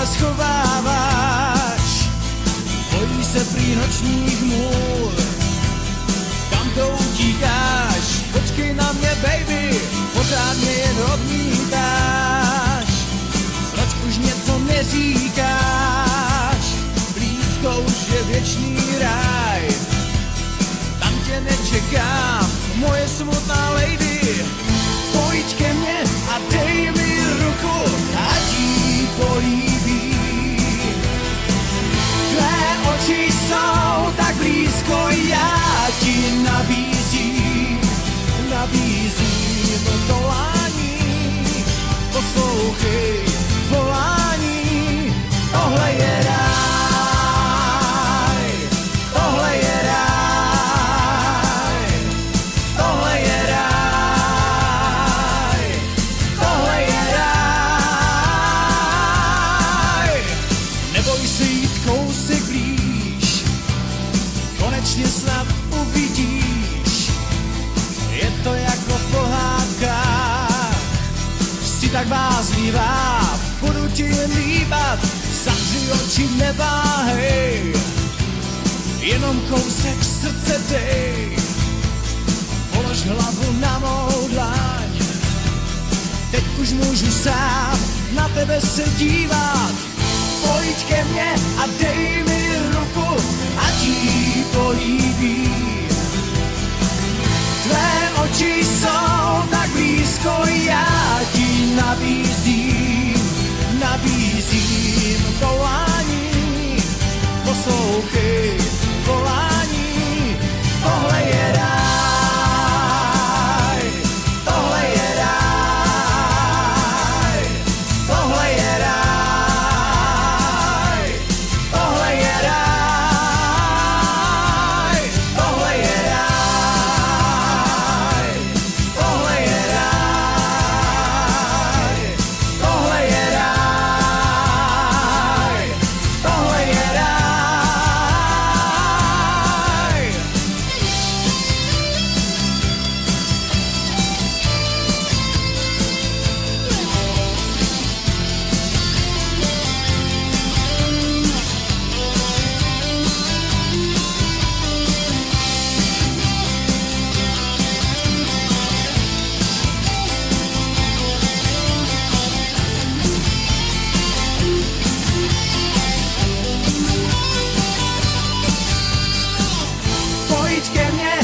ale schováváš. Bojíš se prý nočních můr, kam to utíkáš? Počkej na mě, baby, pořád mě jen odmítáš. Proč už něco neříkáš? Blízko už je věčný ráj, tam tě nečekám, moje smutná lady. Pojď ke mně a dej mi ruku, ať jí políbí. Tvé oči jsou tak blízko, já ti nabízím volání. Poslouchej volání, tohle je ráj, tohle je ráj, tohle je ráj, tohle je ráj. Neboj se jít kousek blíž, konečně snad uvidíš. Je to jako v pohádkách, jsi tak bázlivá, budu ti jen líbat, zavři oči, neváhej, jenom kousek srdce dej. Polož hlavu na mou dlaň, teď už můžu sám na tebe se dívat. Pojď ke mně a dej mi ruku, ať jí políbí. Tvé oči jsou tak blízko, já ti nabízím volání. Poslouchej volání, tohle je ráj, tohle je ráj, tohle je ráj, tohle je ráj, tohle je ráj, tohle je ráj, tohle je ráj, tohle je ráj. Pojď ke mně